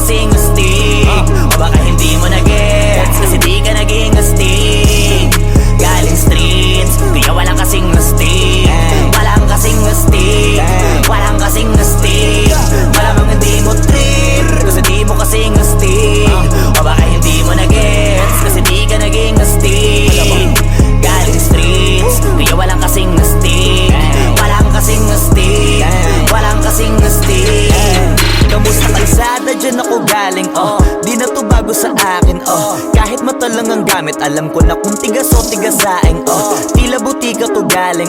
kasing astig. O baka hindi mo na-gets kasi di ka naging astig. Galing streets, kaya walang kasing astig. Walang kasing astig, walang kasing astig. Malamang hindi mo trip kasi di mo kasing astig. O baka hindi mo na-gets kasi di ka naging astig. Galing streets, kaya walang kasing astig. Walang kasing astig, walang kasing astig. Kamusta kalsada, dyan ako galing, di na to bago sa akin, kahit mata lang ang gamit, alam ko na kung tigas o tigasaing, tila butika to galing,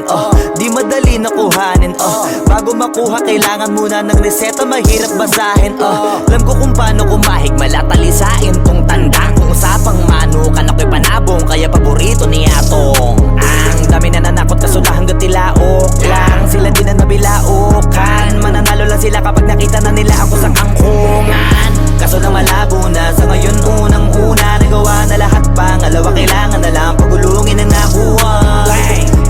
di madali na kuhanin, bago makuha kailangan muna ng reseta, mahirap basahin, alam ko kung paano kumahig, malatalisain tong tanda. Kung usapang manukan ako'y panabong, kaya paborito ni Atong. Ang dami na nanakot kaso na hanggang tilaok lang, sila din na nabilaukan. Mananalo lang sila kapag nakita na nila ako sa kangkungan. Kaso lang malabo na sa ngayon, unang-una nagawa na lahat, pangalawa kailangan na lang pagulungin ang nakuha.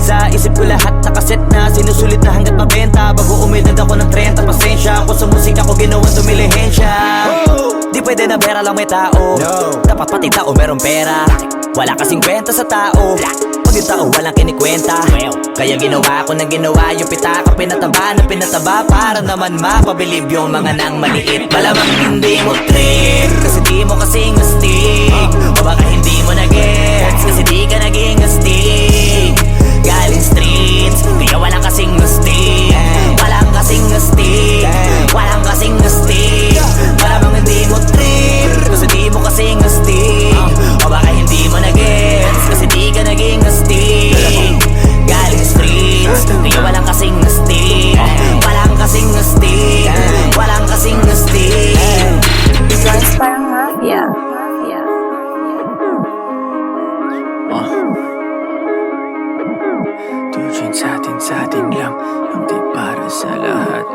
Sa isip ko lahat nakaset na, sinusulit na hanggat mabenta. Bago umidad ako ng 30, pasensya ako sa musika ko, ginawang dumilihensya. Di pwede na pera lang may tao, dapat pati tao merong pera. Wala kasing kwenta sa tao, pag yung tao walang kinikwenta. Kaya ginawa ko ng ginawa, yung pitaka pinataba na pinataba, para naman mapabilib yung mga nang maliit. Malamang hindi mo trip kasi di mo kasing astig. O baka hindi mo na-gets kasi di ka naging astig. Galing streets, kaya walang kasing astig. Walang kasing astig, walang kasing astig. Malamang hindi mo trip kasi di mo kasing astig. O baka hindi mo na-gets kasi di ka naging astig. Galing streets, kaya walang kasing astig. Walang kasing astig, walang kasing astig. Guys, parang mafia. Tujuin sa atin lang, hindi para sa lahat.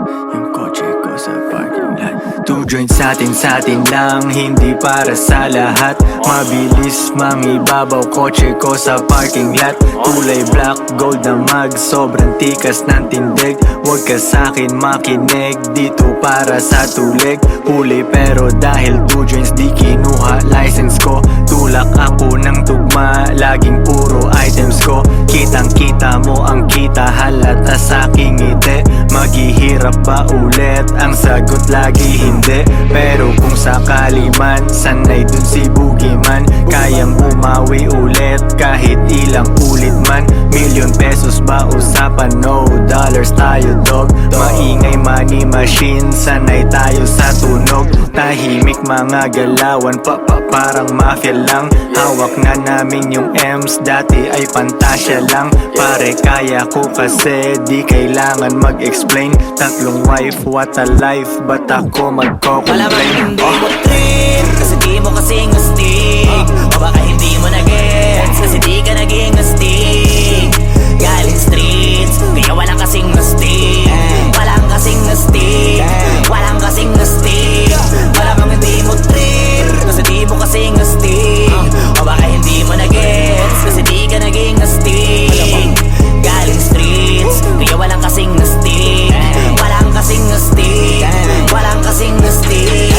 Yung kotse ko sa parking lot. Two joints sa atin lang, hindi para sa lahat. Mabilis mangibabaw, kotse ko sa parking lot. Kulay black, gold na mag, sobrang tikas ng tindig. Huwag ka sa'kin makinig, dito para sa tulig. Huli pero dahil two joints di kinuha license ko. Tulak ako ng tugma, laging puro items ko. Kitang kita mo ang kita, halata sa'king ngiti. Maghihirap ba ulit? Ang sagot lagi hindi. Pero kung sakali man, sanay dun si Boogeyman. Kayang bumawi ulit kahit ilang ulit man. Million pesos ba usapan? No, dollars tayo dog. Maingay money machine, sanay tayo sa tunog. Tahimik mga galawan, parang mafia lang. Hawak na namin yung M's, dati ay pantasya lang. Pare kaya ko kasi di kailangan mag-explain. Tatlong wife, what a life, ba't ako magko-complain? Malamang hindi mo trip kasi di mo kasing astig. O baka hindi mo na-gets kasi di ka naging astig. Galing streets, kaya walang kasing astig. Walang kasing astig, walang kasing astig. Malamang hindi mo trip kasi di mo kasing astig. O baka hindi mo na-gets kasi di ka naging astig. Galing streets, kaya walang kasing astig. Walang kasing astig, walang kasing astig.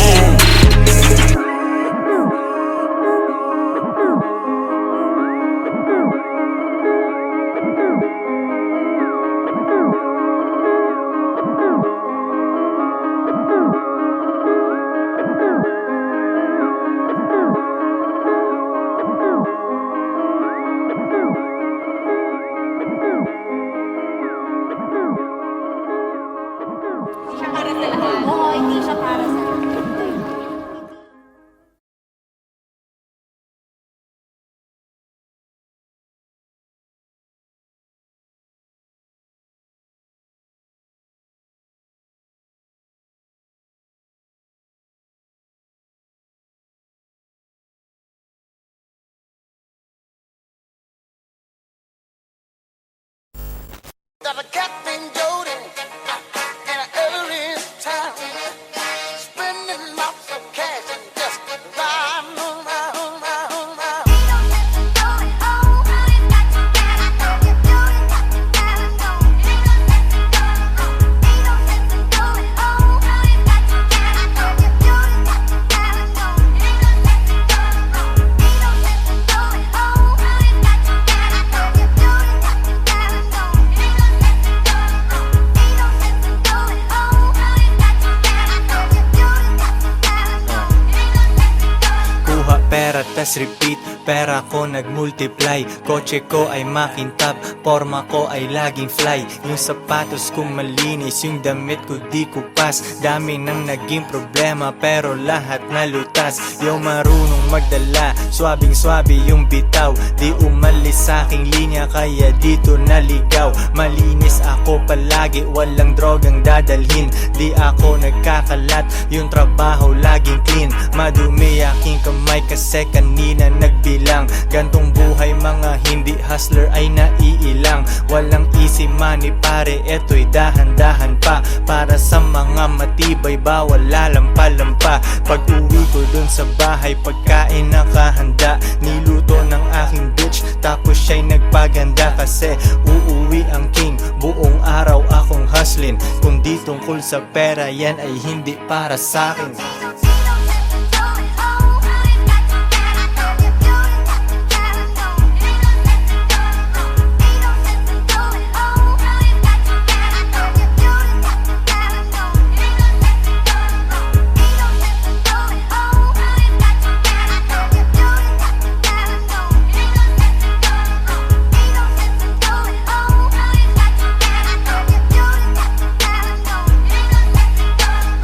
Oo, hindi siya para sa Got a Captain Jody in an early town, spending lots of cash and just riding around. tas repeat, pera ko nagmultiply. Kotse ko ay makintab, forma ko ay laging fly. Yung sapatos ko malinis, yung damit ko di kupas. Dami nang naging problema pero lahat nalutas. Yung marunong magdala, swabing swabe yung bitaw. Di umalis sa aking linya kaya dito naligaw. Malinis ako palagi, walang drogang dadalhin. Di ako nagkakalat, yung trabaho laging clean. Madumi aking kamay kasi kanina nagbilang. Gantong buhay mga hindi hustler ay naiilang. Walang easy money pare, eto'y dahan-dahan pa. Para sa mga matibay bawal lalampa-lampa. Pag uwi ko dun sa bahay pagkain nakahanda. Niluto ng aking bitch tapos siya'y nagpaganda. Kasi uuwi ang king, buong araw akong hustling. Kung di tungkol sa pera yan ay hindi para sa'kin.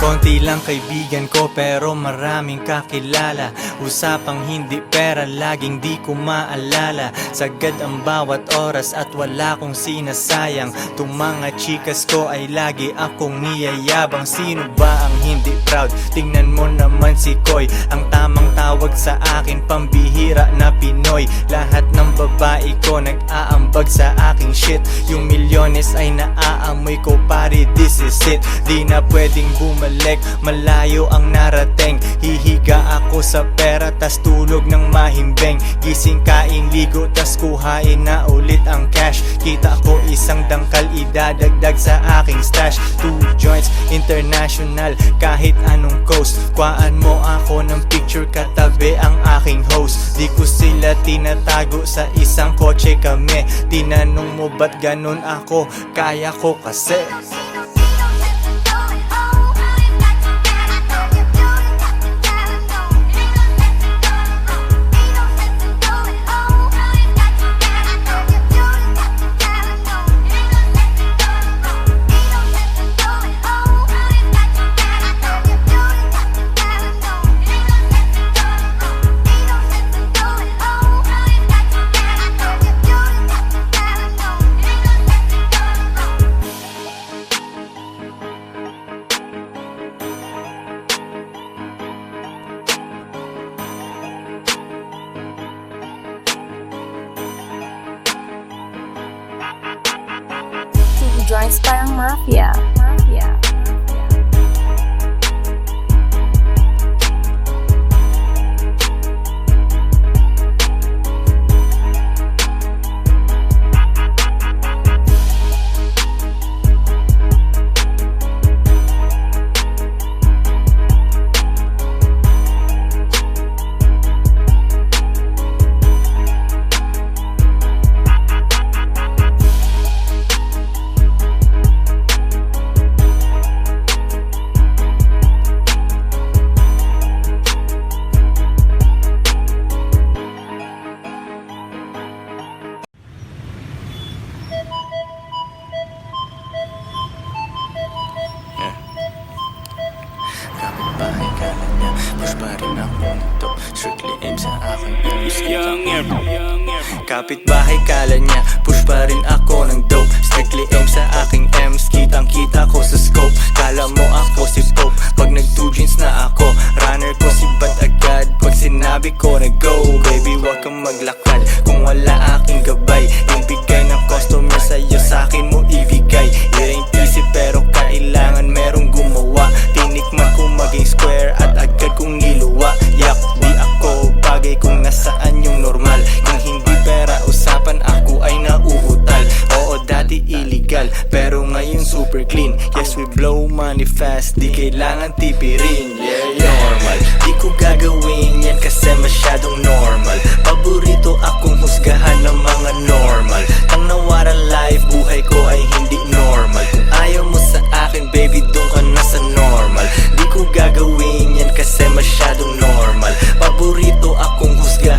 Konti lang kaibigan ko pero maraming kakilala. Usapang hindi pera laging di ko maalala. Sagad ang bawat oras at wala kong sinasayang. Tung mga chikas ko ay lagi akong niyayabang. Sino ba ang hindi proud? Tingnan mo naman si Koy. Ang tamang tawag sa akin pambihira na Pinoy. Lahat ng babae ko nag-aambag sa aking shit. Yung milyones ay naaamoy ko pare, this is it. Di na pwedeng bumalik, malayo ang narating. Hihiga ako sa pera tas tulog ng mahimbing. Gising kain ligo tas kuhain na ulit ang cash. Kita ko isang dangkal idadagdag sa aking stash. 2 joints international kahit anong coast. Kuhaan mo ako ng picture katabi ang aking host. Di ko sila tinatago sa isang kotse kami. Tinanong mo ba't ganun ako? Kaya ko kasi. Joints parang mafia. Kapitbahay kala niya, push pa rin ako nito. Strictly aim sa aking ears. Kapitbahay kala niya, push pa rin ako ng dope. Strictly aim sa aking M's, kitang kita ko sa scope. Kala mo ako si Pope, pag nag-2 jeans na ako. Runner ko si Bat agad, pag sinabi ko na go. Baby wag kang maglakad, kung wala aking gabay. Yung bigay ng customer sa'yo, sa'kin mo ibigay. It ain't easy pero kailangan merong gumawa. Tinikman ko maging square at agad kong niluwa. Yak, di ako bagay kung nasaan yung normal. Kung hindi pera usapan, ako ay nauutal. Oo, dati illegal, pero ngayon super clean. Yes, we blow money fast, di kailangan tipirin. Yeah, normal, di ko gagawin yan kasi masyadong normal. Paborito akong husgahan ng mga normal. Ang nawaran life, buhay ko ay hindi normal. Kung ayaw mo sa akin, baby, doon ka na sa normal. Di ko gagawin yan kasi masyadong normal. Paborito akong husgahan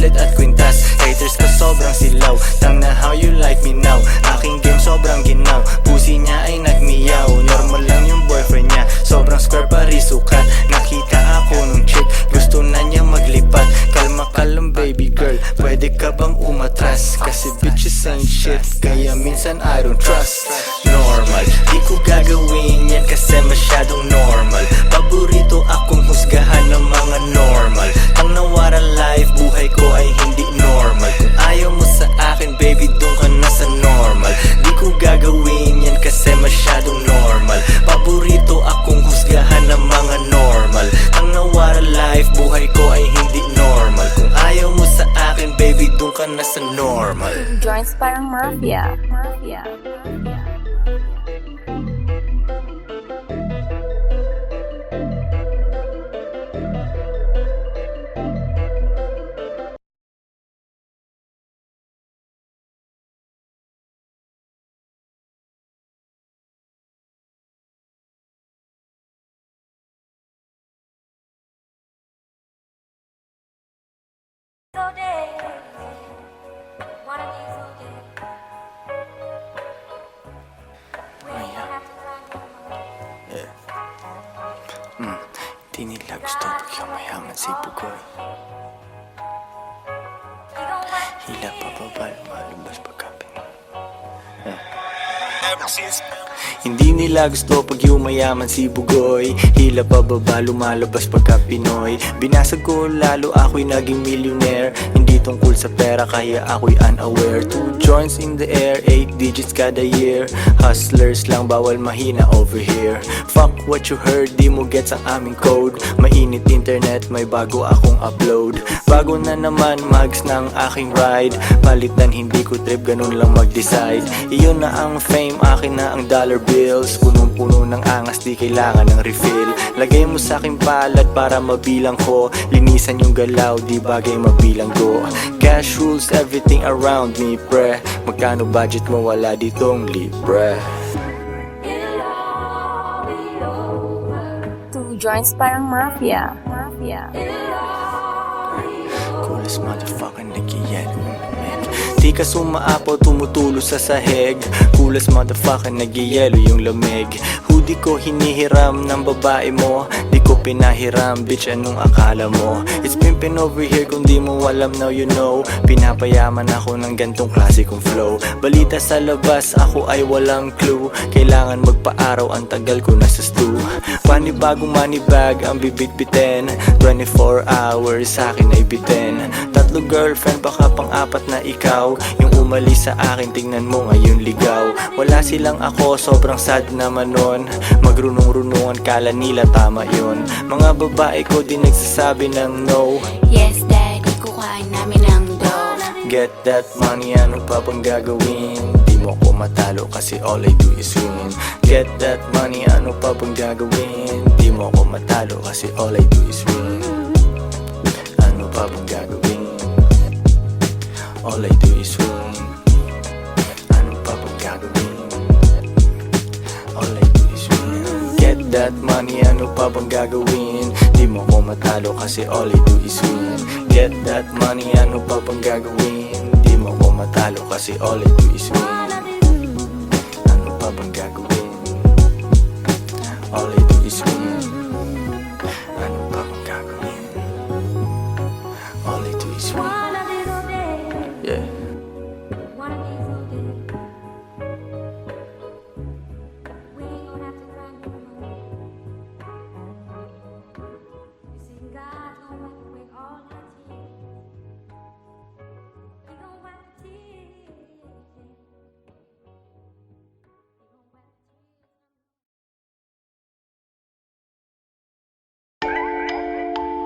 bracelet at kwintas. Haters ko sobrang silaw, tang na how you like me now. Aking game sobrang ginaw, pusi niya ay nagmiyaw. Normal lang yung boyfriend niya, sobrang square parisukat. Nakita ako nung chick, gusto na niya maglipat. Kalma ka lang baby girl, pwede ka bang umatras? Kasi bitches ain't shit, kaya minsan I don't trust. Normal, di ko gagawin yan kasi masyadong normal. Paborito akong husgahan ng mga normal. Ang nawara life, buhay ko ay hindi normal. Kung ayaw mo sa akin baby, dun ka na sa normal. Di ko gagawin yan kasi masyadong normal. Paborito akong husgahan ng mga normal. Ang nawara life, buhay ko ay hindi normal. Kung ayaw mo sa akin baby, dun ka na sa normal. Joints parang mafia. Mafia. Di nila gusto pag yumayaman si Bugoy. Hila pa ba lumalabas pagkapin? Hindi nila gusto pag yumayaman si Bugoy. Hila pa baba lumalabas pagka Pinoy. Binasag ko lalo ako'y naging millionaire. Hindi tungkol sa pera kaya ako'y unaware. 2 joints in the air, 8 digits kada year. Hustlers lang bawal mahina over here. Fuck what you heard, di mo gets ang aming code. Mainit internet, may bago akong upload. Bago na naman mags ng aking ride. Palitan hindi ko trip, ganun lang mag-decide. Iyon na ang fame, akin na ang dollar bills. Punong-puno ng angas, di kailangan ng refill. Lagay mo sa aking palad para mabilang ko. Linisan yung galaw, di bagay mabilang ko. Cash rules everything around me, pre. Magkano budget mo, wala ditong libre. 2 joints parang mafia. Mafia. Coolest motherfucker nag-yellow. Di ka sumaapaw, tumutulo sa sahig. Coolest motherfucker, nag-yellow yung lamig. Hoodie ko hinihiram ng babae mo. Di ko pinahiram, bitch, anong akala mo? It's pimpin' over here, kung di mo alam now you know. Pinapayaman ako ng gantong klase kong flow. Balita sa labas, ako ay walang clue. Kailangan magpa-araw, ang tagal ko na sa stew. Panibagong money bag ang bibit-bitin. 24 hours sa akin ay bitin. 3 girlfriend, baka pang-4 na ikaw. Yung umalis sa akin, tingnan mo ngayon ligaw. Wala silang ako, sobrang sad naman nun. Magrunong-runungan, kala nila tama yun. Mga babae ko di nagsasabi ng no. Yes, daddy, kukain namin ang dough. Get that money, ano pa bang gagawin? Di mo ko matalo kasi all I do is win. Get that money, ano pa bang gagawin? Di mo ko matalo kasi all I do is win. Ano pa bang gagawin? All I do is win. Ano pa bang gagawin? All I do is win. Get that money, ano pa bang gagawin? Di mo ko matalo kasi all I do is win. Get that money, ano pa bang gagawin? Di mo ko matalo kasi all I do is win. Ano pa bang gagawin? All I do is win. Ano pa bang gagawin? All I do is win. Yeah.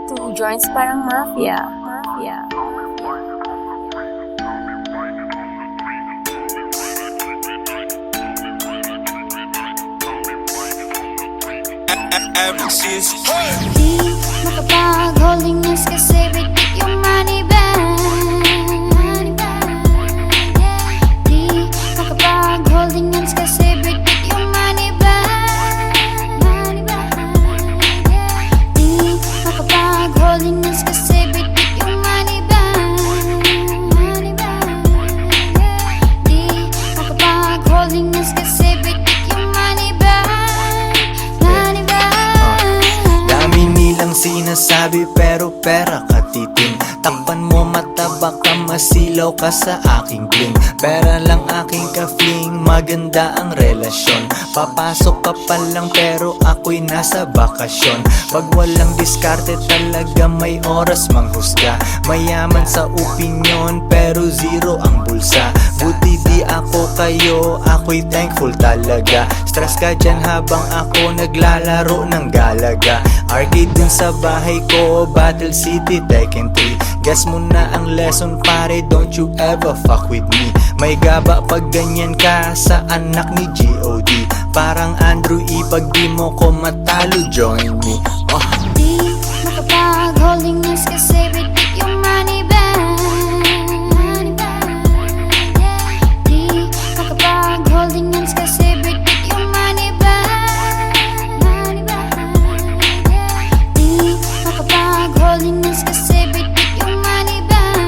Two joints parang mafia. Mafia. Di makapag-holding hands kasi bigit yung money bag. Di makapag-holding hands kasi bigit yung money bag. Di makapag-holding hands kasi bigit yung money bag. chubby pero pera katiting. Takpan mo mata baka masilaw ka sa aking bling. Pera lang aking ka-fling, maganda ang relasyon. Papasok ka pa lang pero ako'y nasa bakasyon. Pag walang diskarte talaga may oras manghusga. Mayaman sa opinyon pero zero ang bulsa. Buti di ako kayo, ako'y thankful talaga. Stress ka dyan habang ako naglalaro ng galaga. Arcade din sa bahay ko, Battle City, Tekken 3. Guess mo na ang lesson pare, don't you ever fuck with me. May gaba pag ganyan ka sa anak ni G.O.D. Parang Andrew E, pag di mo ko matalo, join me. Di makapag-holding hands kasi bitik yung money bag. Di makapag-holding hands kasi bitik yung money bag. Di makapag-holding hands kasi bitik yung money bag.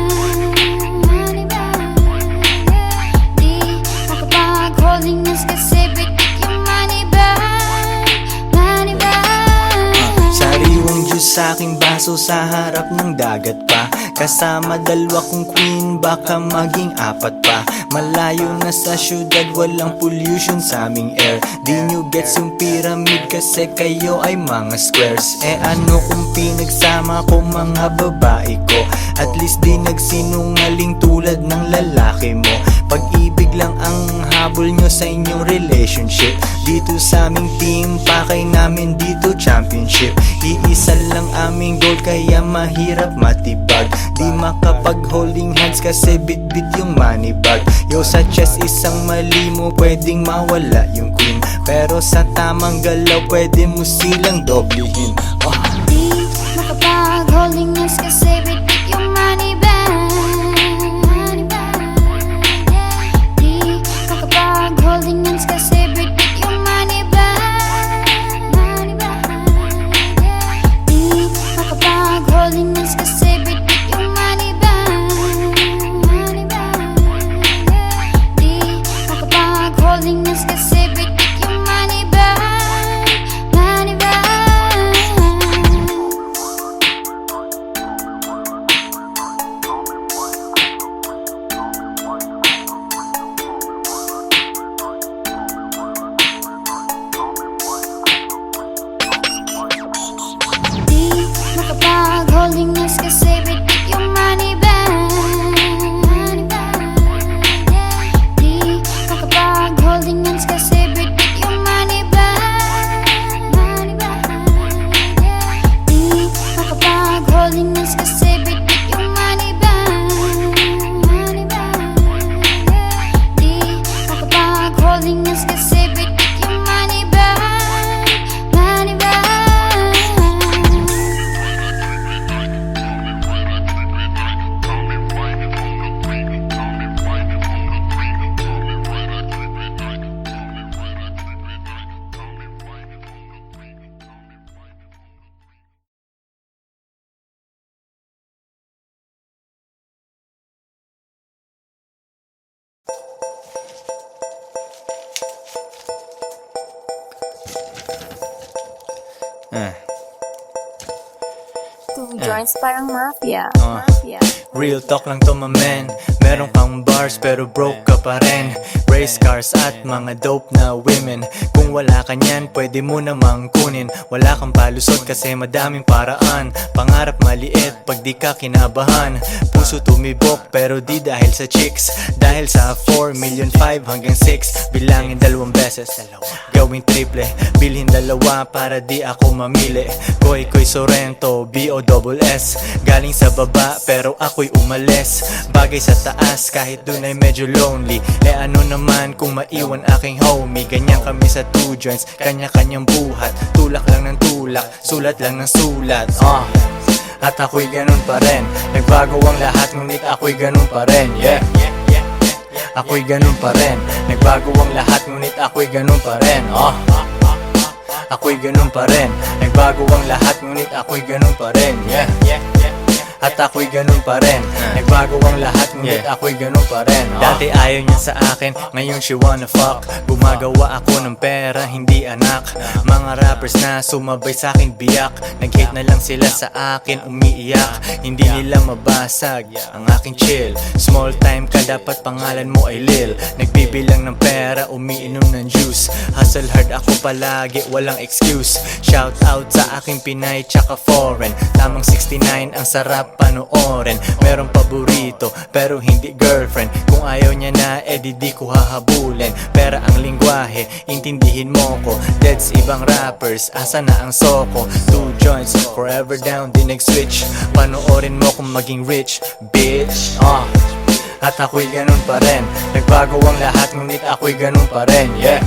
Di makapag-holding hands kasi bitik yung money bag. Money bag. Sariwang juice sa aking baso sa harap ng dagat pa. Kasama dalawa kong queen, baka maging apat pa. Malayo na sa syudad, walang pollution sa aming air. Di nyo gets yung pyramid kasi kayo ay mga squares. Eh ano kung pinagsama ko mga babae ko? At least di nagsinungaling tulad ng lalaki mo. Pag-ibig lang ang habol nyo sa inyong relationship. Dito sa aming team, pakay namin dito championship. Iisa lang aming goal kaya mahirap matibag. Di makapag-holding hands kasi bit-bit yung money bag. Yo sa chest isang mali mo pwedeng mawala yung queen. Pero sa tamang galaw pwede mo silang doblehin. Di makapag-holding hands kasi bitik yung money bag. Di makapag-holding hands kasi bitik yung money bag. Di makapag-holding hands kasi bitik yung money bag. Di makapag-holding hands kasi bitik yung money bag. Money bag. Di makapag-holding hands kasi bitik yung money bag. Di makapag-holding hands kasi bitik yung money bag. Di makapag-holding hands kasi bitik yung money bag. Di makapag-holding hands kasi bitik yung money bag. Money bag. Two joints parang mafia. Ah. Mafia. Real talk lang to my man. Meron kang bars pero broke ka pa rin. Race cars at mga dope na women. Kung wala ka niyan, pwede mo namang kunin. Wala kang palusot kasi madaming paraan. Pangarap maliit pag di ka kinabahan. Puso tumibok pero di dahil sa chicks. Dahil sa 4,500,000 hanggang 6. Bilangin 2 beses, gawing triple. Bilhin 2 para di ako mamili. Koy Sorrento, B-O-S-S. Galing sa baba pero ako'y umalis. Bagay sa taas kahit dun ay medyo lonely. Eh ano naman kung maiwan aking homie. Ganyan kami sa two joints, kanya-kanyang buhat. Tulak lang ng tulak, sulat lang ng sulat. At ako'y ganun pa rin. Nagbago ang lahat ngunit ako'y ganun pa rin. Yeah, ako'y ganun pa rin. Nagbago ang lahat ngunit ako'y ganun pa rin. Ako'y ganun pa rin. Nagbago ang lahat ngunit ako'y ganun pa rin. Yeah, At ako'y ganun pa rin. Nagbago ang lahat, ngunit ako'y ganun pa rin. Dati ayaw niya sa akin, ngayon she wanna fuck. Gumagawa ako ng pera, hindi anak. Mga rappers na sumabay sa akin biyak, nag-hate na lang sila sa akin, umiiyak. Hindi nila mabasag ang aking chill. Small time ka, dapat pangalan mo ay Lil. Nagbibilang ng pera, umiinom ng juice. Hustle hard ako palagi, walang excuse. Shout out sa aking Pinay tsaka foreign. Tamang 69, ang sarap panoorin. Merong paborito, pero hindi girlfriend. Kung ayaw niya na, di ko hahabulin. Pera ang lingwahe, intindihin mo ko. Deads ibang rappers, asa na ang soko. 2 joints, forever down, di nag-switch. Panoorin mo kung maging rich, bitch. At ako'y ganun pa rin. Nagbago ang lahat, ngunit ako'y ganun pa rin. Yeah,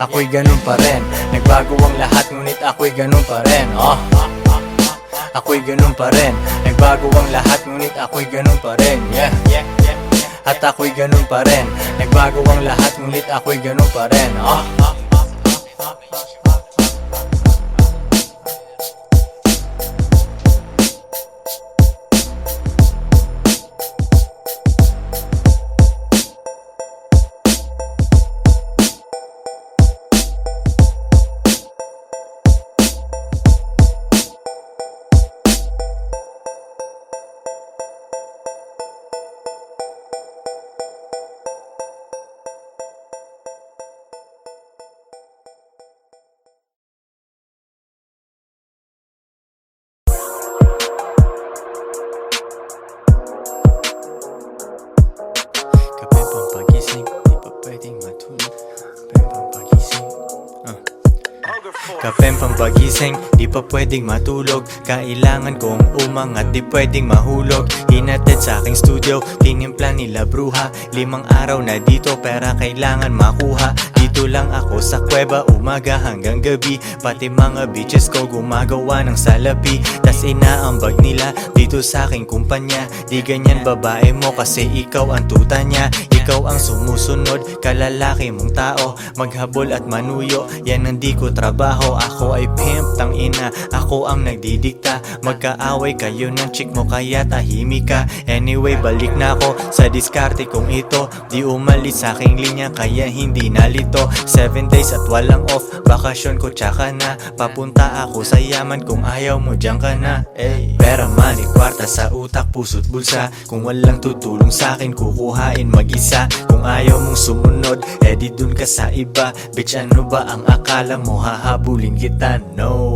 ako'y ganun pa rin. Nagbago ang lahat, ngunit ako'y ganun pa rin. Ako'y ganun pa rin. Nagbago ang lahat, ngunit ako'y ganun pa rin. Yeah, at ako'y ganun pa rin. Nagbago ang lahat, ngunit ako'y ganun pa rin. Kape pang pagising, di pa pwedeng matulog. Kape pang pagising, Kapeng pampagising, di pa pwedeng matulog. Kailangan kong umangat, di pwedeng mahulog. Hinatid sa aking studio, tinimpla nila bruha. 5 araw na dito, pera kailangan makuha. Dito lang ako sa kuweba, umaga hanggang gabi. Pati mga bitches ko gumagawa ng salapi. Tas inaambag nila dito sa aking kumpanya. Di ganyan babae mo kasi ikaw ang tuta niya. Ikaw ang sumusunod, kalalaki mong tao. Maghabol at manuyo, yan ang di ko trabaho. Ako ay pimp, tang ina, ako ang nagdidikta. Magkaaway kayo ng chick mo kaya tahimik ka. Anyway, balik na ako sa diskarte kong ito. Di umalis sa aking linya kaya hindi nalito. 7 days at walang off, bakasyon ko tsaka na. Papunta ako sa yaman, kung ayaw mo dyan ka na. Pera, money, kwarta sa utak, puso't bulsa. Kung walang tutulong sa akin, kukuhain mag-isa. Kung ayaw mong sumunod, di dun ka sa iba. Bitch, ano ba ang akala mo, hahabulin kita? No.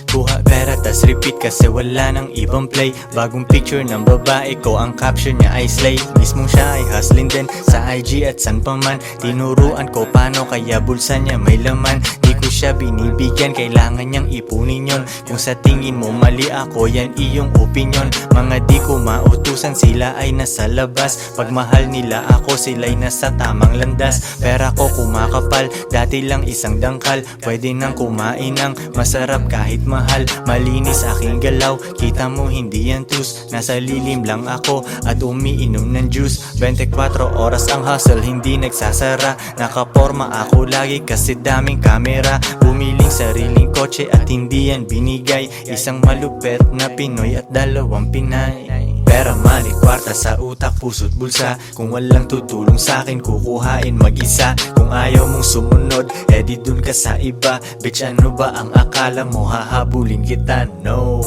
Kuha pera tas repeat kasi wala nang ibang play. Bagong picture ng babae ko, ang caption niya ay slay. Mismong siya ay hustling din sa IG at san pa man. Tinuruan ko paano kaya bulsa niya may laman. Di ko siya binibigyan, kailangan niyang ipunin yon. Kung sa tingin mo mali ako, yan iyong opinion. Mga di ko mautusan, sila ay nasa labas. Pag mahal nila ako, sila'y nasa tamang landas. Pera ko kumakapal, dati lang isang dangkal. Pwede nang kumain ng masarap kahit mahal. Malinis aking galaw, kita mo hindi yan tus. Nasa lilim lang ako at umiinom ng juice. 24 oras ang hustle, hindi nagsasara. Nakaporma ako lagi kasi daming kamera. Bumiling sariling kotse at hindi yan binigay. Isang malupet na Pinoy at 2 Pinay. Pera, money, kwarta sa utak, puso't bulsa. Kung walang tutulong sa akin, kukuhain mag-isa. Kung ayaw mong sumunod, di dun ka sa iba. Bitch, ano ba ang akala mo, hahabulin kita? No.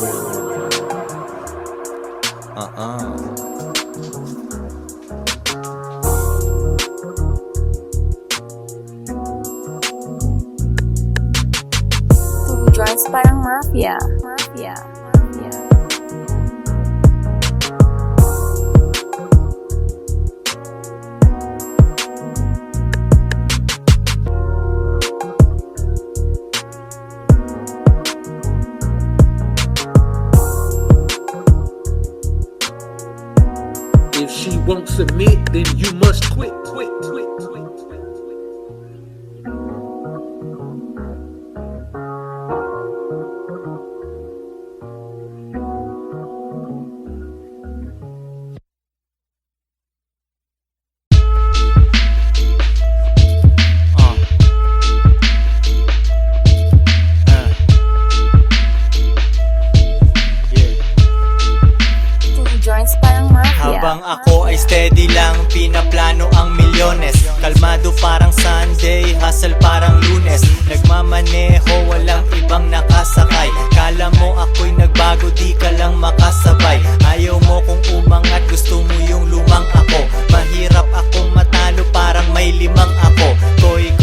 Two joints parang mafia. If she won't submit, then you must quit. makasabay. Ayaw mo kung umangat, gusto mo yung lumang ako. Mahirap akong matalo, parang may limang ako.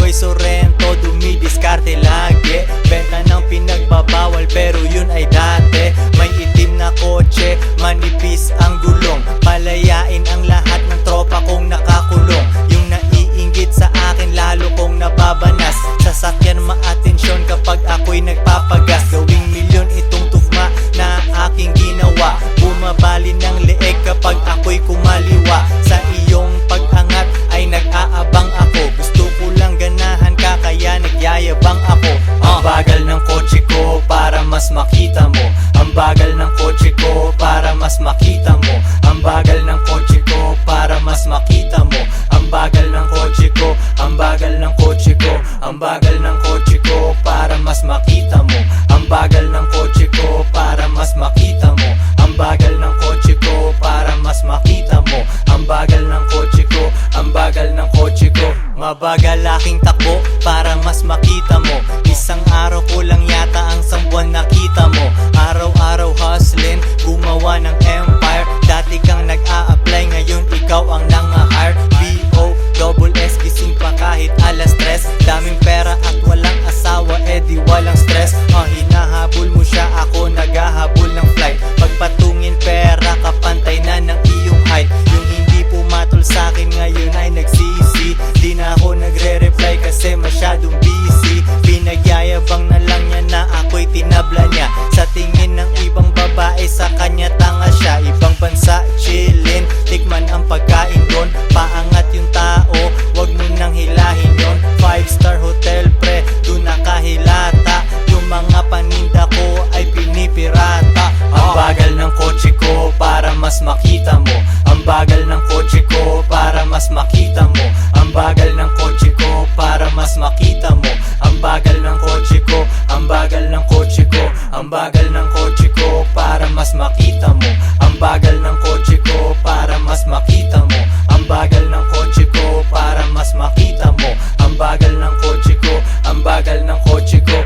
Koy Sorrento, dumidiskarte lagi. Benta ng pinagbabawal pero yun ay dati. May itim na kotse, manipis ang gulong. Palayain ang lahat ng tropa kong nakakulong. Yung naiinggit sa akin lalo kong nababanas. Sasakyan maatensyon kapag ako'y nagpapagas. Gawing milyon itong tugma na aking ginawa. Bumabali ng leeg kapag ako'y kumaliwa. Sa iyong pag-angat ay nag-aabang ako. Gusto ko lang ganahan ka kaya nagyayabang ako. Ang bagal ng kotse ko para mas makita mo. Ang bagal ng kotse ko para mas makita mo. Ang bagal ng kotse ko para mas makita mo. Ang bagal ng kotse ko, ang bagal ng kotse ko. Ang bagal ng kotse ko para mas makita mo. Ang bagal ng kotse ko para mas makita mo. Ang bagal ng kotse ko para mas makita mo. Ang bagal ng kotse ko, ang bagal ng kotse ko. Mabagal aking takbo para mas makita mo. Isang araw ko lang yata ang sambuan nakita mo. Araw-araw hustling, gumawa ng empire. Dati kang nag-a-apply, ngayon ikaw ang nang-hire. B.O.S.S. gising pa kahit alas 3. Daming pera at walang asawa, edi walang stress. Hinahabol mo siya, ako naghahabol ng flight. Pagpatungin pera, kapantay na ng iyong height. Yung hindi pumatol sa'kin ngayon ay nagsisi. Di na ako nagre-reply kasi masyadong busy. Pinagyayabang na lang niya na ako'y tinabla niya. Sa tingin ng ibang babae sa kanya tanga siya. Ibang bansa chillin, tikman ang pagkain doon. Paangat yung tao, wag mo nang hilahin yon. 5-star hotel pre, doon nakahilata. Yung mga paninda ko ay pinipirata. Ang bagal ng kotse ko para mas makita mo. Ang bagal ng kotse ko para mas makita mo. Ang bagal ng kotse ko para mas makita mo. Ang bagal ng kotse ko, ang bagal ng kotse ko. Ang bagal ng kotse ko para mas makita mo. Ang bagal ng kotse ko para mas makita mo. Ang bagal ng kotse ko para mas makita mo. Ang bagal ng kotse ko, ang bagal ng kotse ko.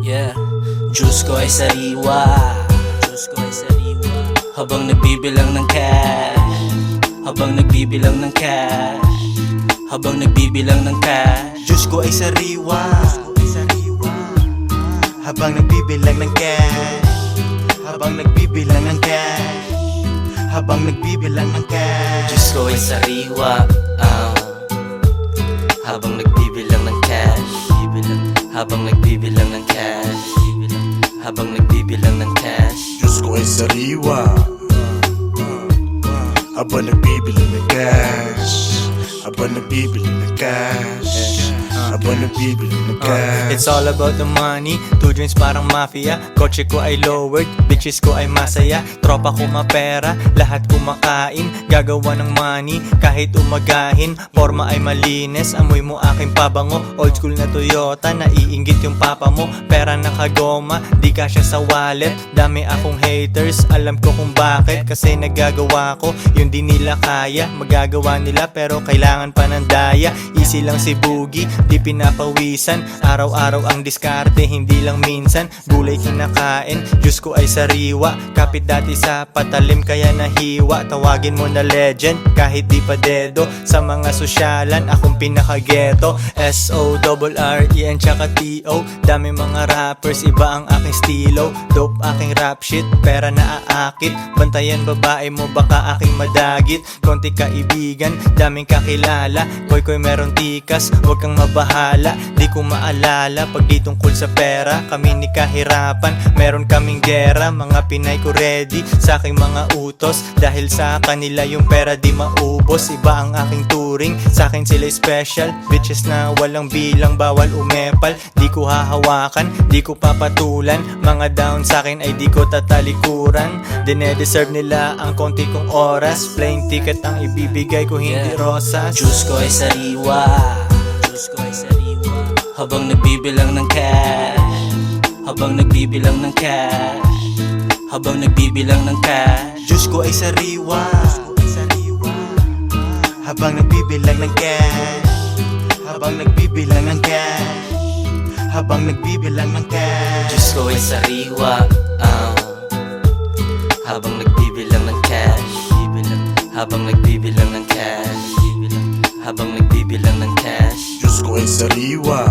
Yeah, Diyos ko ay sariwa, Diyos ko ay sariwa. Habang nagbibilang ng cash, habang nagbibilang ng cash, habang nagbibilang ng cash. Diyos ko ay sariwa, habang nagbibilang ng cash, habang nagbibilang ng cash, habang nagbibilang ng cash. Diyos ko ay sariwa, habang nagbibilang ng cash, habang nagbibilang ng cash, habang nagbibilang ng cash. Diyos ko ay sariwa, habang nagbibilang ng cash, habang nagbibilang ng cash, habang nagbibilang ng cash. It's all about the money, 2 joints parang mafia. Kotse ko ay lowered, bitches ko ay masaya. Tropa ko mapera, lahat kumakain. Gagawa ng money, kahit umagahin. Forma ay malinis, amoy mo aking pabango. Old school na Toyota, naiinggit yung papa mo. Pera nakagoma, di kasya sa wallet. Dami akong haters, alam ko kung bakit. Kasi nagagawa ko, yung di nila kaya. Magagawa nila pero kailangan pa ng daya. Easy lang si Boogie, di pinapawisan. Araw-araw ang diskarte, hindi lang minsan. Gulay kinakain, Diyos ko ay sariwa. Kapit dati sa patalim kaya nahiwa. Tawagin mo na legend, kahit di pa dedo. Sa mga sosyalan, akong pinaka-ghetto. S-O-R-R-E-N tsaka T-O. Dami mga rappers, iba ang aking stilo. Dope aking rap shit, pera na aakit. Bantayan babae mo, baka aking madagit. Konti kaibigan, daming kakilala. Koy meron tikas, huwag kang mabahala. bahala. Di ko maalala pag di tungkol sa pera. Kami ni kahirapan, meron kaming gera. Mga Pinay ko ready sa aking mga utos. Dahil sa kanila yung pera di maubos. Iba ang aking turing, sa akin sila special. Bitches na walang bilang, bawal umepal. Di ko hahawakan, di ko papatulan. Mga down sa akin ay di ko tatalikuran. Dine-deserve nila ang konti kong oras. Playing ticket ang ibibigay ko, hindi rosas. Diyos ko ay sariwa, Diyos ko ay sariwa. Habang nagbibilang ng cash, habang nagbibilang ng cash, habang nagbibilang ng cash. Diyos ko ay sariwa, habang nagbibilang ng cash, habang nagbibilang ng cash, habang nagbibilang ng cash. Diyos ko ay sariwa, habang nagbibilang ng cash, habang nagbibilang ng cash, habang nagbibilang ng cash. Diyos ko ay sariwa,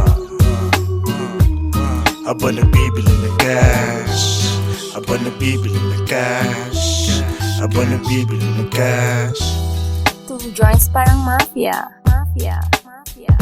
habang nagbibilang ng cash, habang nagbibilang ng cash, habang nagbibilang ng cash. 2 joints parang mafia. Mafia. Mafia.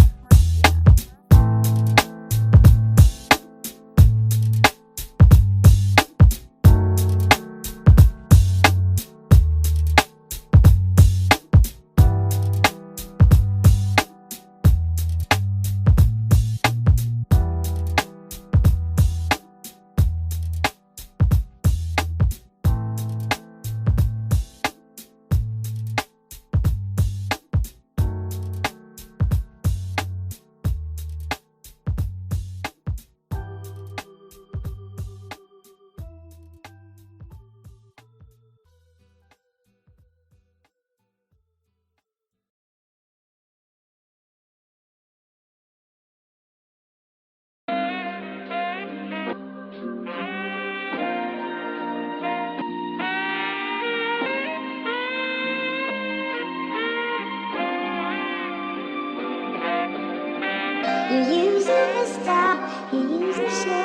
You use it to stop, you use it to show,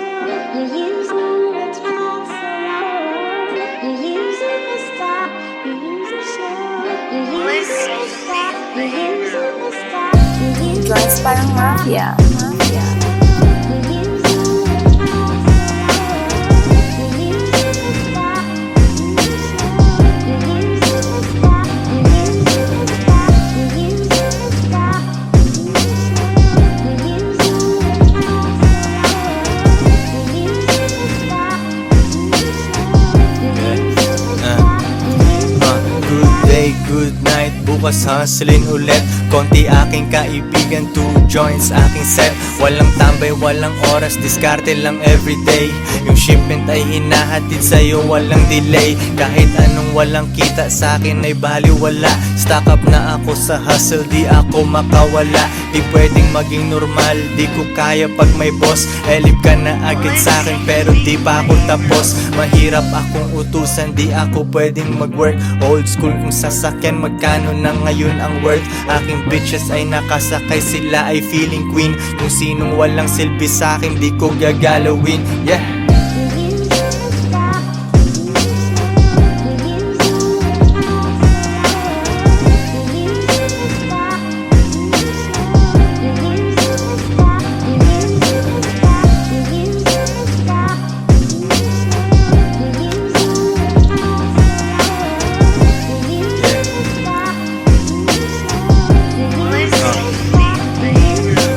you use it to talk so long. You use it to stop, you use it to show, you use it to stop, you use it to stop, you use it Joints parang mafia. Mafia. Good night, bukas hustling ulit. Konti aking kaibigan, 2 joints aking set. Walang tambay, walang oras, diskarte lang everyday. Yung shipment ay hinahatid sa'yo, walang delay. Kahit anong walang kita sa akin ay baliwala. Stock up na ako sa hustle, di ako makawala. Di pwedeng maging normal, di ko kaya pag may boss. Elip ka na agad sa akin pero di pa ako tapos. Mahirap akong utusan, di ako pwedeng mag-work. Old school kung sasakyan, magkano na ngayon ang worth. Aking bitches ay nakasakay, sila ay feeling queen. Kung sinong walang silbi sa akin, di ko gagalawin. Yeah.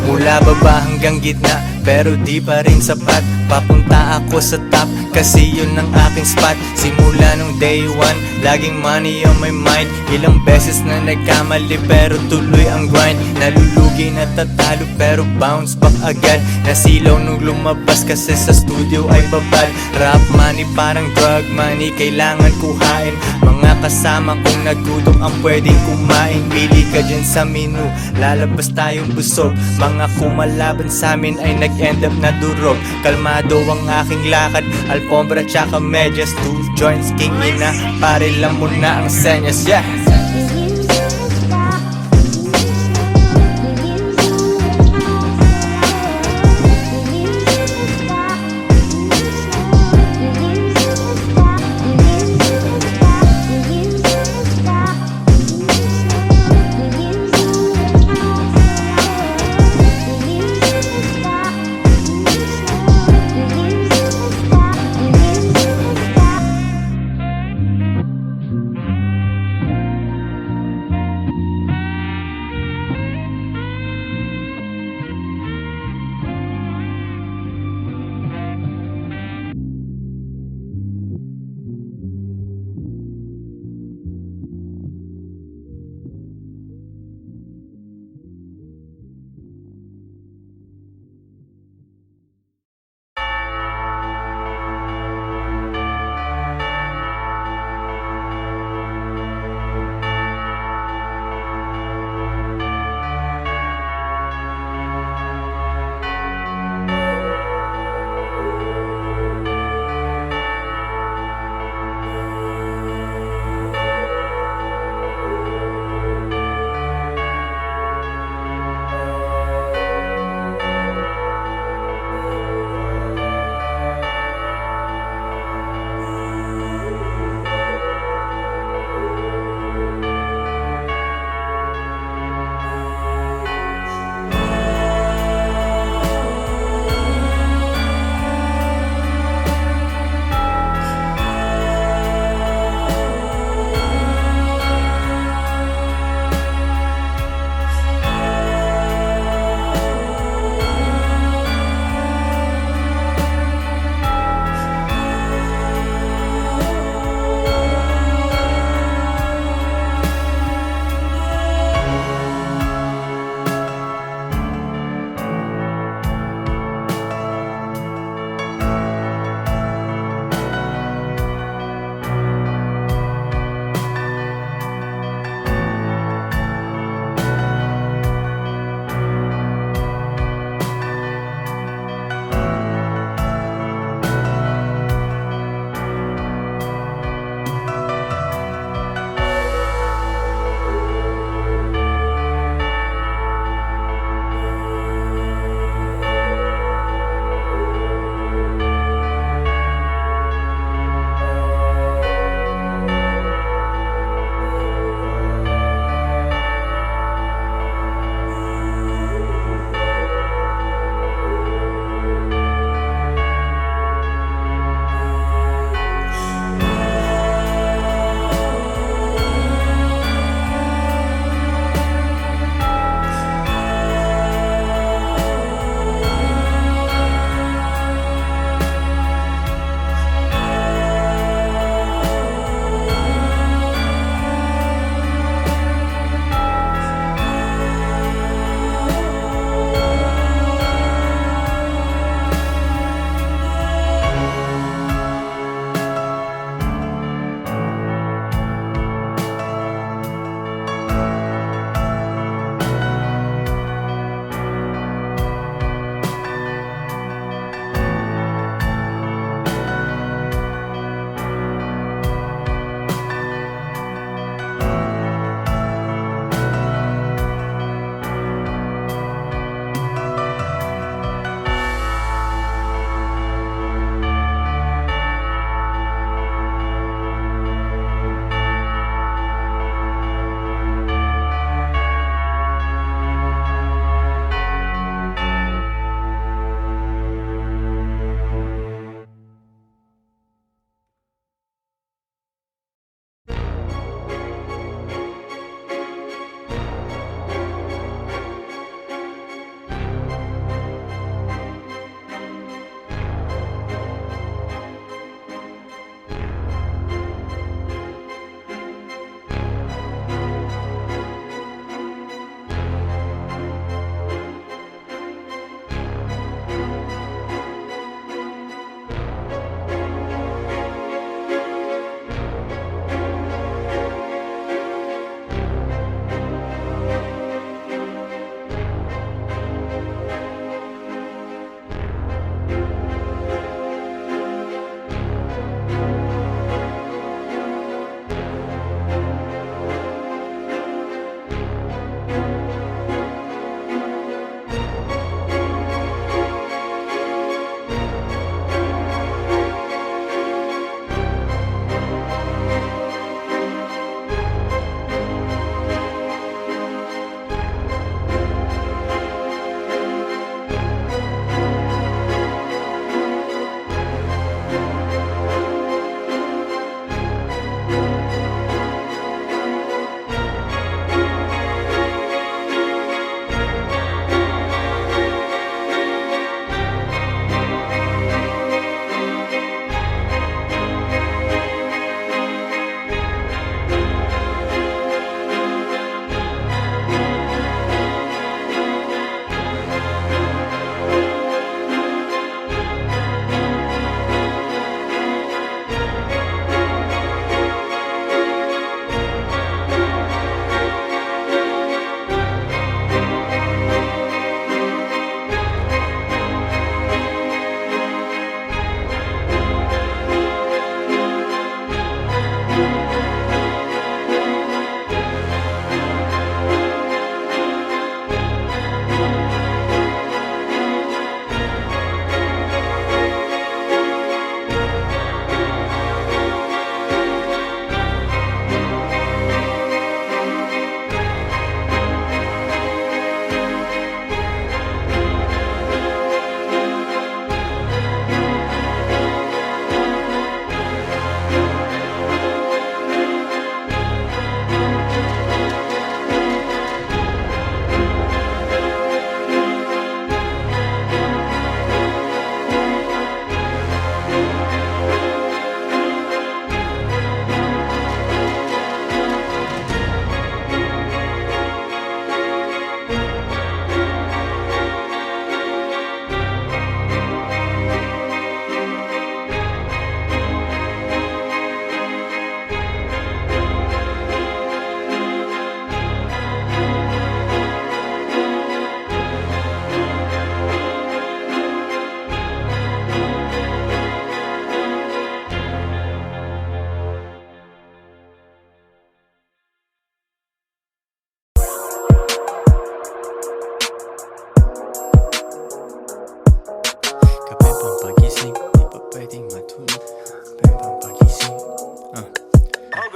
Mula baba hanggang gitna, pero di pa rin sapat. Papunta ako sa top, kasi yun ang aking spot. Simula nung day 1, laging money on my mind. Ilang beses na nagkamali, pero tuloy ang grind. Nalulugi na tatalo, pero bounce back agad. Nasilaw nung lumabas, kasi sa studio ay babad. Rap money parang drug money, kailangan kuhain. Mga kasama kong nagutom ang pwedeng kumain. Pili ka dyan sa menu, lalabas tayong busog. Mga kumalaban sa amin ay nag-end up na durog. Kalmado ang aking lakad, alfombra tsaka medyas. 2 joints king ina, pare lang muna ang senyas. Yeah.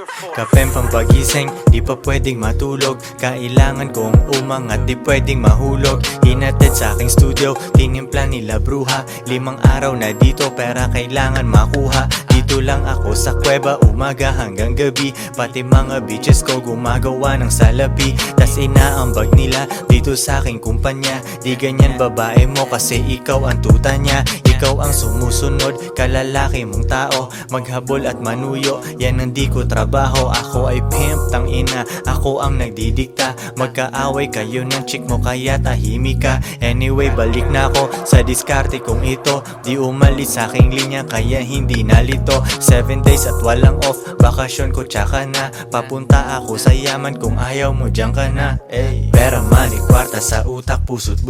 Kapeng pampagising, di pa pwedeng matulog. Kailangan kong umangat, di pwedeng mahulog. Hinatid sa aking studio, tinimpla nila bruha. 5 araw na dito, pera kailangan makuha. Dito lang ako sa kuweba, umaga hanggang gabi. Pati mga bitches ko gumagawa ng salapi. Tas inaambag nila dito sa aking kumpanya. Di ganyan babae mo kasi ikaw ang tuta niya. Ikaw ang sumusunod, kalalaki mong tao. Maghabol at manuyo, yan ang di ko trabaho. Ako ay pimp, tang ina, ako ang nagdidikta. Magkaaway kayo ng chick mo kaya tahimik ka. Anyway, balik na ako sa diskarte kong ito. Di umalis sa aking linya kaya hindi nalito. 7 days at walang off, bakasyon ko tsaka na. Papunta ako sa yaman kung ayaw mo diyan ka na. Pera, money, kwarta sa utak, puso't